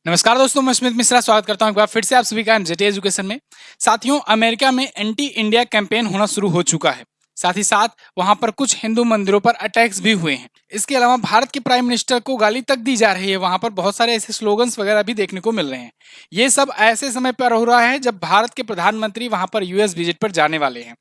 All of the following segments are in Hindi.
नमस्कार दोस्तों, मैं स्मित मिश्रा स्वागत करता हूं एक बार फिर से आप सभी का एमजेटी एजुकेशन में। साथियों, अमेरिका में एंटी इंडिया कैंपेन होना शुरू हो चुका है। साथ ही साथ वहां पर कुछ हिंदू मंदिरों पर अटैक्स भी हुए हैं। इसके अलावा भारत के प्राइम मिनिस्टर को गाली तक दी जा रही है। वहां पर बहुत सारे ऐसे स्लोगन्स वगैरह भी देखने को मिल रहे हैं। ये सब ऐसे समय पर हो रहा है जब भारत के प्रधानमंत्री वहां पर यूएस विजिट पर जाने वाले हैं।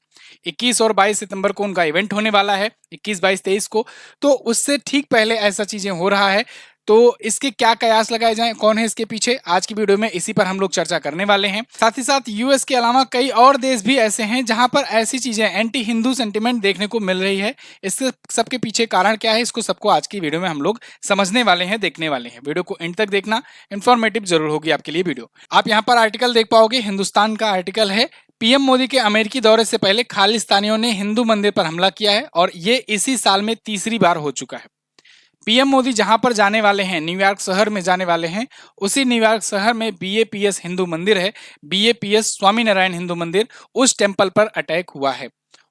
21 और 22 सितंबर को उनका इवेंट होने वाला है, 21, 22, 23 को। तो उससे ठीक पहले ऐसा चीजें हो रहा है। तो इसके क्या कयास लगाए जाएं, कौन है इसके पीछे, आज की वीडियो में इसी पर हम लोग चर्चा करने वाले हैं। साथ ही साथ यूएस के अलावा कई और देश भी ऐसे हैं जहां पर ऐसी चीजें एंटी हिंदू सेंटिमेंट देखने को मिल रही है। इसके सबके पीछे कारण क्या है, इसको सबको आज की वीडियो में हम लोग समझने वाले हैं, देखने वाले हैं। वीडियो को एंड तक देखना, इंफॉर्मेटिव जरूर होगी आपके लिए वीडियो। आप यहाँ पर आर्टिकल देख पाओगे, हिंदुस्तान का आर्टिकल है। पीएम मोदी के अमेरिकी दौरे से पहले खालिस्तानियों ने हिंदू मंदिर पर हमला किया है और ये इसी साल में तीसरी बार हो चुका है। पीएम मोदी जहां पर जाने वाले हैं, न्यूयॉर्क शहर में जाने वाले हैं, उसी न्यूयॉर्क शहर में बीएपीएस हिंदू मंदिर है, बीएपीएस स्वामीनारायण हिंदू मंदिर, उस टेम्पल पर अटैक हुआ है।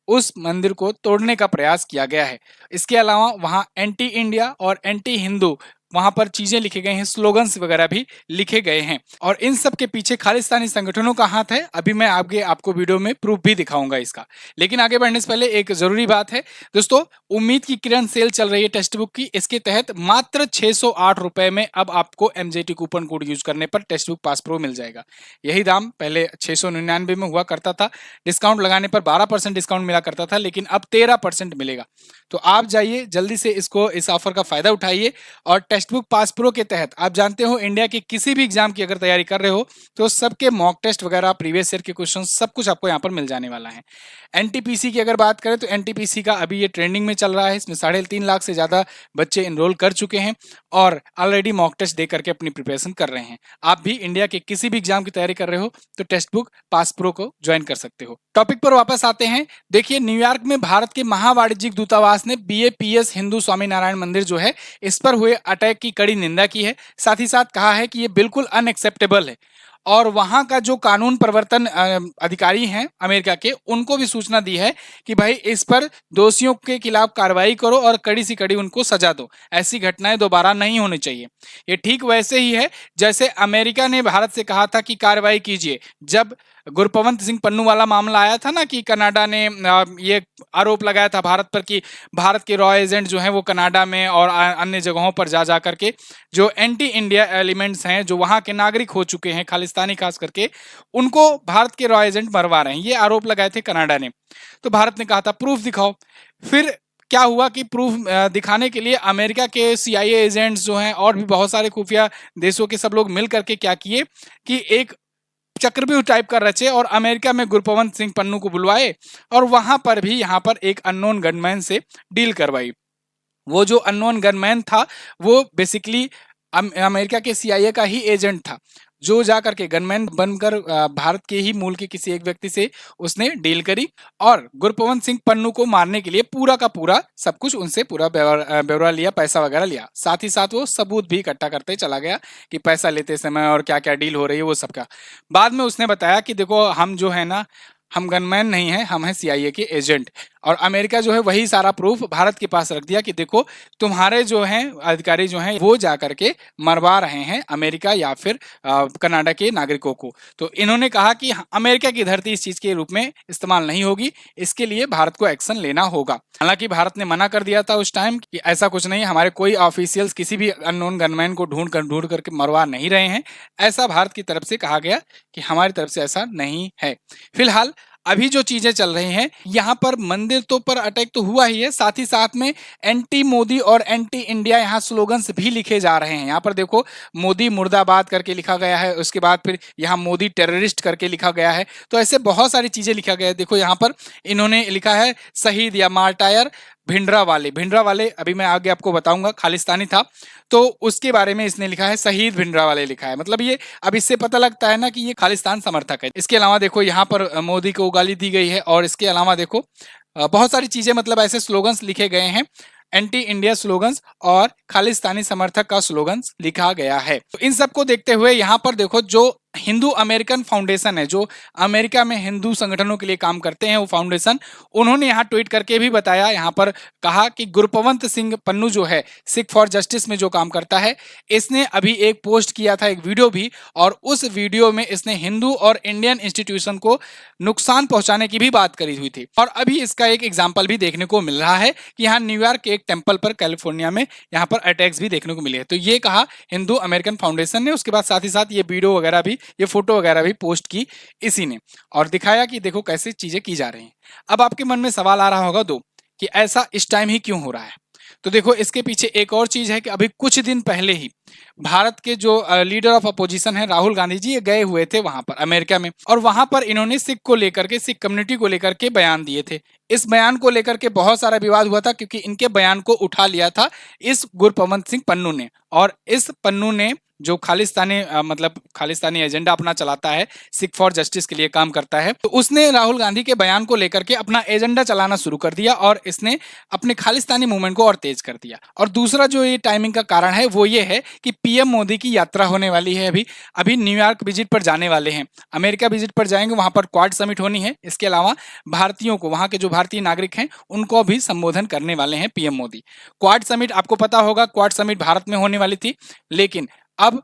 उस मंदिर को तोड़ने का प्रयास किया गया है। इसके अलावा वहां एंटी इंडिया और एंटी हिंदू वहां पर चीजें लिखे गए हैं, स्लोगन्स वगैरह भी लिखे गए हैं। और इन सब के पीछे खालिस्तानी संगठनों का हाथ है। अभी मैं आपको वीडियो में प्रूफ भी दिखाऊंगा इसका। लेकिन आगे बढ़ने से पहले एक जरूरी बात है दोस्तों, उम्मीद की किरण सेल चल रही है टेक्स्ट बुक की। इसके तहत मात्र 608 रुपए में अब आपको एमजेटी कूपन कोड यूज करने पर टेक्स्ट बुक पास प्रो मिल जाएगा। यही दाम पहले 699 में हुआ करता था। डिस्काउंट लगाने पर 12% डिस्काउंट मिला करता था, लेकिन अब 13% मिलेगा। तो आप जाइए जल्दी से इस ऑफर का फायदा उठाइए। और टेक्स्ट बुक पास प्रो के तहत आप जानते हो, इंडिया के किसी भी एग्जाम की अगर तैयारी कर रहे हो तो सबके मॉक टेस्ट वगैरह, प्रीवियस ईयर के क्वेश्चन, सब कुछ आपको यहाँ पर मिल जाने वाला है। एनटीपीसी की अगर बात करें तो एनटीपीसी का अभी ये ट्रेंडिंग में चल रहा है। इसमें 3.5 लाख से ज्यादा बच्चे इनरोल कर चुके हैं और ऑलरेडी मॉक टेस्ट दे करके अपनी प्रिपरेशन कर रहे हैं। आप भी इंडिया के किसी भी एग्जाम की तैयारी कर रहे हो तो टेक्स्ट बुक पास प्रो को ज्वाइन कर सकते हो। टॉपिक पर वापस आते हैं। देखिए, न्यूयॉर्क में भारत के महावाणिज्यिक दूतावास ने बीएपीएस हिंदू स्वामीनारायण मंदिर जो है, इस पर हुए अटैक की कड़ी निंदा की है। साथ ही साथ कहा है कि ये बिल्कुल अनएक्सेप्टेबल है। और वहां का जो कानून प्रवर्तन अधिकारी हैं अमेरिका के, उनको भी सूचना दी है कि भाई इस पर दोषियों के खिलाफ कार्रवाई करो और कड़ी से कड़ी उनको सजा दो। ऐसी घटनाएं दोबारा नहीं होनी चाहिए। ये ठीक वैसे ही है जैसे अमेरिका ने भारत से कहा था कि कार्रवाई कीजिए जब गुरपवंत सिंह पन्नू वाला मामला आया था ना, कि कनाडा ने ये आरोप लगाया था भारत पर कि भारत के रॉ एजेंट जो हैं वो कनाडा में और अन्य जगहों पर जा करके जो एंटी इंडिया एलिमेंट्स हैं, जो वहां के नागरिक हो चुके हैं, खालिस्तानी खास करके, उनको भारत के रॉ एजेंट मरवा रहे हैं। ये आरोप लगाए थे कनाडा ने। तो भारत ने कहा था प्रूफ दिखाओ। फिर क्या हुआ कि प्रूफ दिखाने के लिए अमेरिका के सीआईए एजेंट्स जो हैं और भी बहुत सारे खुफिया देशों के सब लोग मिल करके क्या किए कि एक चक्रव्यूह टाइप का रचे और अमेरिका में गुरपवंत सिंह पन्नू को बुलवाए और वहां पर भी यहाँ पर एक अननोन गनमैन से डील करवाई। वो जो अननोन गनमैन था वो बेसिकली अमेरिका के सीआईए का ही एजेंट था, जो जा करके गनमैन बनकर भारत के ही मूल के किसी एक व्यक्ति से उसने डील करी और गुरपवंत सिंह पन्नू को मारने के लिए पूरा का पूरा सब कुछ उनसे पूरा ब्यौरा लिया, पैसा वगैरह लिया। साथ ही साथ वो सबूत भी इकट्ठा करते चला गया कि पैसा लेते समय और क्या क्या डील हो रही है वो सबका। बाद में उसने बताया कि देखो, हम जो है ना, हम गनमैन नहीं हैं, हम हैं सीआईए के एजेंट। और अमेरिका जो है वही सारा प्रूफ भारत के पास रख दिया कि देखो, तुम्हारे जो हैं अधिकारी जो हैं वो जा करके मरवा रहे हैं अमेरिका या फिर कनाडा के नागरिकों को। तो इन्होंने कहा कि अमेरिका की धरती इस चीज के रूप में इस्तेमाल नहीं होगी, इसके लिए भारत को एक्शन लेना होगा। हालांकि भारत ने मना कर दिया था उस टाइम कि ऐसा कुछ नहीं, हमारे कोई ऑफिशियल्स किसी भी अननोन गनमैन को ढूंढ करके मरवा नहीं रहे हैं। ऐसा भारत की तरफ से कहा गया कि हमारी तरफ से ऐसा नहीं है। फिलहाल अभी जो चीजें चल रही हैं, यहाँ पर मंदिर तो पर अटैक तो हुआ ही है, साथ ही साथ में एंटी मोदी और एंटी इंडिया यहाँ स्लोगन्स भी लिखे जा रहे हैं। यहाँ पर देखो, मोदी मुर्दाबाद करके लिखा गया है, उसके बाद फिर यहाँ मोदी टेररिस्ट करके लिखा गया है। तो ऐसे बहुत सारी चीजें लिखा गया है। देखो यहाँ पर इन्होंने लिखा है शहीद या मार्टायर भिंडरावाले, अभी मैं आगे आपको बताऊंगा, खालिस्तानी था तो उसके बारे में इसने लिखा है शहीद भिंडरावाले लिखा है। मतलब ये अब इससे पता लगता है ना कि ये खालिस्तान समर्थक है। इसके अलावा देखो यहाँ पर मोदी को गाली दी गई है और इसके अलावा देखो बहुत सारी चीजें, मतलब ऐसे स्लोगन्स लिखे गए हैं, एंटी इंडिया स्लोगन्स और खालिस्तानी समर्थक का स्लोगन्स लिखा गया है। तो इन सबको देखते हुए यहाँ पर देखो, जो हिंदू अमेरिकन फाउंडेशन है, जो अमेरिका में हिंदू संगठनों के लिए काम करते हैं, वो फाउंडेशन, उन्होंने यहाँ ट्वीट करके भी बताया, यहाँ पर कहा कि गुरपवंत सिंह पन्नू जो है सिख फॉर जस्टिस में जो काम करता है, इसने अभी एक पोस्ट किया था, एक वीडियो भी, और उस वीडियो में इसने हिंदू और इंडियन इंस्टीट्यूशन को नुकसान पहुंचाने की भी बात करी हुई थी। और अभी इसका एक एग्जाम्पल भी देखने को मिल रहा है कि यहाँ न्यूयॉर्क के एक टेम्पल पर कैलिफोर्निया में यहाँ पर अटैक्स भी देखने को मिले हैं। तो ये कहा हिंदू अमेरिकन फाउंडेशन ने, उसके बाद साथ ही साथ ये वीडियो वगैरह भी, ये फोटो वगैरह भी पोस्ट की इसी ने, और दिखाया कि देखो कैसे चीजें की जा रही हैं। अब आपके मन में सवाल आ रहा होगा कि ऐसा इस टाइम ही क्यों हो रहा है। तो देखो इसके पीछे एक और चीज है कि अभी कुछ दिन पहले ही भारत के जो लीडर ऑफ अपोजिशन है राहुल गांधी जी, ये गए हुए थे वहां पर अमेरिका में, और वहां पर इन्होंने सिख को लेकर के, सिख कम्युनिटी को लेकर के बयान दिए थे। इस बयान को लेकर के बहुत सारा विवाद हुआ था, क्योंकि इनके बयान को उठा लिया था इस गुरपवंत सिंह पन्नू ने, और इस पन्नू ने जो खालिस्तानी मतलब खालिस्तानी एजेंडा अपना चलाता है, सिख फॉर जस्टिस के लिए काम करता है, तो उसने राहुल गांधी के बयान को लेकर के अपना एजेंडा चलाना शुरू कर दिया, और इसने अपने खालिस्तानी मूवमेंट को और तेज कर दिया। और दूसरा जो ये टाइमिंग का कारण है वो ये है कि पीएम मोदी की यात्रा होने वाली है, अभी न्यूयॉर्क विजिट पर जाने वाले हैं, अमेरिका विजिट पर जाएंगे, वहां पर क्वाड समिट होनी है। इसके अलावा भारतीयों को, वहां के जो भारतीय नागरिक हैं उनको भी संबोधन करने वाले हैं पीएम मोदी। क्वाड समिट आपको पता होगा, क्वाड समिट भारत में होने वाली थी, लेकिन अब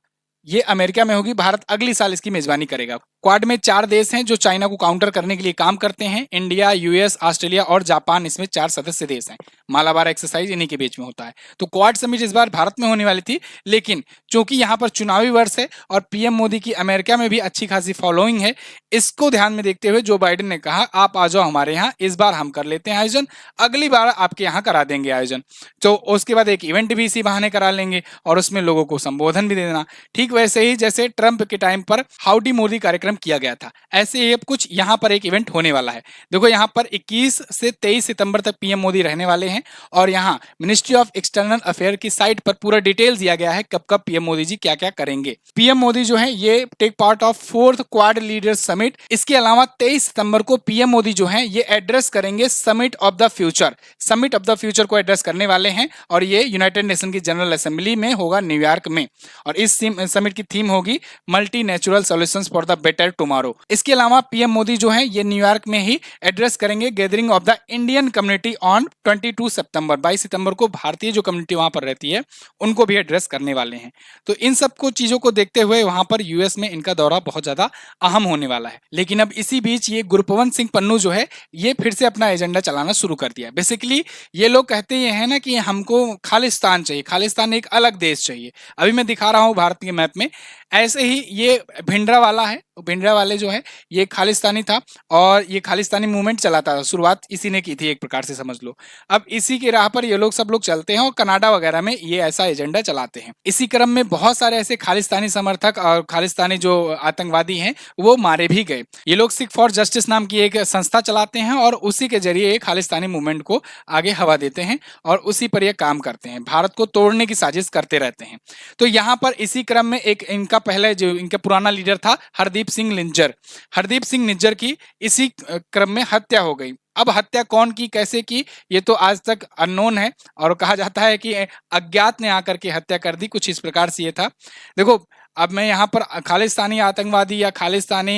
ये अमेरिका में होगी। भारत अगली साल इसकी मेजबानी करेगा। क्वाड में 4 देश हैं जो चाइना को काउंटर करने के लिए काम करते हैं, इंडिया, यूएस, ऑस्ट्रेलिया और जापान, इसमें 4 सदस्य देश हैं। मालाबार एक्सरसाइज इन्हीं के बीच में होता है। तो क्वाड समिट इस बार भारत में होने वाली थी, लेकिन चूंकि यहाँ पर चुनावी वर्ष है और पीएम मोदी की अमेरिका में भी अच्छी खासी फॉलोइंग है, इसको ध्यान में देखते हुए जो बाइडेन ने कहा आप आ जाओ हमारे यहाँ, इस बार हम कर लेते हैं आयोजन, अगली बार आपके यहाँ करा देंगे आयोजन। तो उसके बाद एक इवेंट भी इसी बहाने करा लेंगे और उसमें लोगों को संबोधन भी देना। ठीक वैसे ही जैसे ट्रंप के टाइम पर हाउडी मोदी कार्यक्रम किया गया था, ऐसे ही अब कुछ यहाँ पर एक इवेंट होने वाला है। देखो यहाँ पर 21 से 23 सितंबर तक पीएम मोदी रहने वाले हैं, और यहाँ मिनिस्ट्री ऑफ एक्सटर्नल अफेयर की साइट पर पूरा डिटेल्स दिया गया है कब कब पीएम मोदी जी क्या क्या करेंगे। पीएम मोदी जो है ये take part of 4th Quad leaders summit. इसके अलावा 23 सितंबर को पीएम मोदी जो है ये एड्रेस करेंगे summit of the future. Summit of the future को एड्रेस करने वाले हैं, और ये यूनाइटेड नेशन की जनरल असेंबली में होगा न्यूयॉर्क में, और इस समिट की थीम होगी multi natural solutions for the better tomorrow. इसके अलावा पीएम मोदी जो है ये न्यूयॉर्क में ही एड्रेस करेंगे gathering of the Indian community on 22 सितंबर। 22 सितंबर को भारतीय जो कम्युनिटी वहां पर रहती है उनको भी एड्रेस करने वाले हैं। तो इन सब को चीजों को देखते हुए वहां पर यूएस में इनका दौरा बहुत ज्यादा अहम होने वाला है। लेकिन अब इसी बीच ये गुरपवंत सिंह पन्नू जो है ये फिर से अपना एजेंडा चलाना शुरू कर दिया। बेसिकली ये लोग कहते ये हैं ना कि हमको खालिस्तान चाहिए, खालिस्तान एक अलग देश चाहिए। अभी मैं दिखा रहा हूँ भारत के मैप में, ऐसे ही ये भिंडरा वाला है, भिंडरा वाले जो है ये खालिस्तानी था, और ये खालिस्तानी मूवमेंट चलाता था, शुरुआत इसी ने की थी एक प्रकार से समझ लो। अब इसी की राह पर ये लोग सब लोग चलते हैं, और कनाडा वगैरह में ये ऐसा एजेंडा चलाते हैं। इसी क्रम में बहुत सारे ऐसे खालिस्तानी समर्थक और खालिस्तानी जो आतंकवादी हैं वो मारे भी गए। ये लोग सिख फॉर जस्टिस नाम की एक संस्था चलाते हैं, और उसी के जरिए खालिस्तानी मूवमेंट को आगे हवा देते हैं, और उसी पर ये काम करते हैं, भारत को तोड़ने की साजिश करते रहते हैं। तो यहाँ पर इसी क्रम में एक इनका पहले जो इनका पुराना लीडर था हरदीप सिंह निज्जर की इसी क्रम में हत्या हो गई। अब हत्या कौन की, कैसे की, ये तो आज तक अननोन है, और कहा जाता है कि अज्ञात ने आकर के हत्या कर दी, कुछ इस प्रकार से ये था। देखो अब मैं यहाँ पर खालिस्तानी आतंकवादी या खालिस्तानी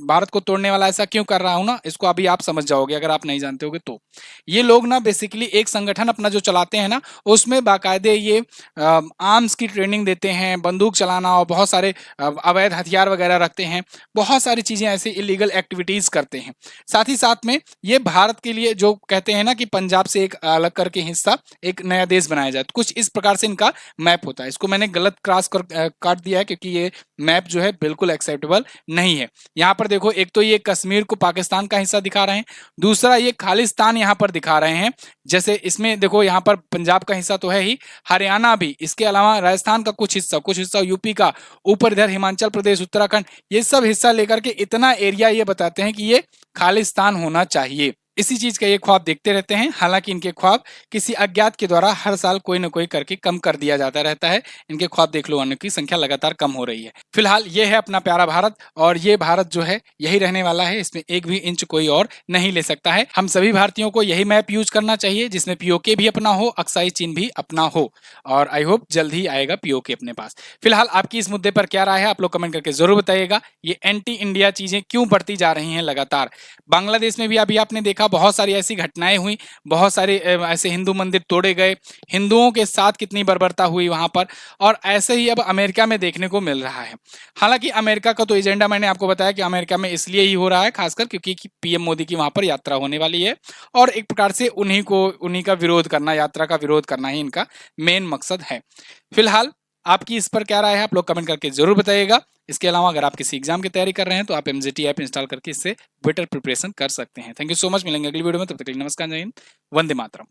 भारत को तोड़ने वाला ऐसा क्यों कर रहा हूँ ना, इसको अभी आप समझ जाओगे अगर आप नहीं जानते होगे तो। ये लोग ना बेसिकली एक संगठन अपना जो चलाते हैं ना, उसमें बाकायदे ये आर्म्स की ट्रेनिंग देते हैं, बंदूक चलाना और बहुत सारे अवैध हथियार वगैरह रखते हैं, बहुत सारी चीज़ें ऐसी इलीगल एक्टिविटीज़ करते हैं। साथ ही साथ में ये भारत के लिए जो कहते हैं ना कि पंजाब से एक अलग करके हिस्सा एक नया देश बनाया जाए, तो कुछ इस प्रकार से इनका मैप होता है। इसको मैंने गलत क्रॉस कर काट दिया है, क्योंकि ये मैप जो है बिल्कुल एक्सेप्टेबल नहीं है। यहाँ पर देखो, एक तो ये कश्मीर को पाकिस्तान का हिस्सा दिखा रहे हैं, दूसरा ये खालिस्तान यहाँ पर दिखा रहे हैं। जैसे इसमें देखो यहाँ पर पंजाब का हिस्सा तो है ही, हरियाणा भी, इसके अलावा राजस्थान का कुछ हिस्सा यूपी का, ऊपर इधर हिमाचल प्रदेश, उत्तराखंड, ये सब हिस्सा लेकर के इतना एरिया ये बताते हैं कि ये खालिस्तान होना चाहिए। इसी चीज का ये ख्वाब देखते रहते हैं। हालांकि इनके ख्वाब किसी अज्ञात के द्वारा हर साल कोई न कोई करके कम कर दिया जाता रहता है। इनके ख्वाब देख लो की संख्या लगातार कम हो रही है। फिलहाल ये है अपना प्यारा भारत, और ये भारत जो है यही रहने वाला है, इसमें एक भी इंच कोई और नहीं ले सकता है। हम सभी भारतीयों को यही मैप यूज करना चाहिए जिसमें पीओके भी अपना हो, अक्साई चीन भी अपना हो, और आई होप जल्द ही आएगा पीओके अपने पास। फिलहाल आपकी इस मुद्दे पर क्या राय है, आप लोग कमेंट करके जरूर बताइएगा। ये एंटी इंडिया चीजें क्यों बढ़ती जा रही हैं लगातार। बांग्लादेश में भी अभी आपने देखा बहुत सारी ऐसी घटनाएं हुई, बहुत सारे ऐसे हिंदू मंदिर तोड़े गए, हिंदुओं के साथ कितनी बर्बरता हुई वहां पर, और ऐसे ही अब अमेरिका में देखने को मिल रहा है। हालांकि अमेरिका का तो एजेंडा मैंने आपको बताया कि अमेरिका में इसलिए ही हो रहा है खासकर क्योंकि पीएम मोदी की वहां पर यात्रा होने वाली है, और एक प्रकार से उन्हीं का विरोध करना, यात्रा का विरोध करना ही इनका मेन मकसद है। फिलहाल आपकी इस पर क्या राय है, आप लोग कमेंट करके जरूर बताइएगा। इसके अलावा अगर आप किसी एग्जाम की तैयारी कर रहे हैं तो आप एमजीटी ऐप इंस्टॉल करके इससे बेटर प्रिपरेशन कर सकते हैं। थैंक यू सो मच, मिलेंगे अगली वीडियो में, तब तक के लिए नमस्कार, जय हिंद, वंदे मातरम।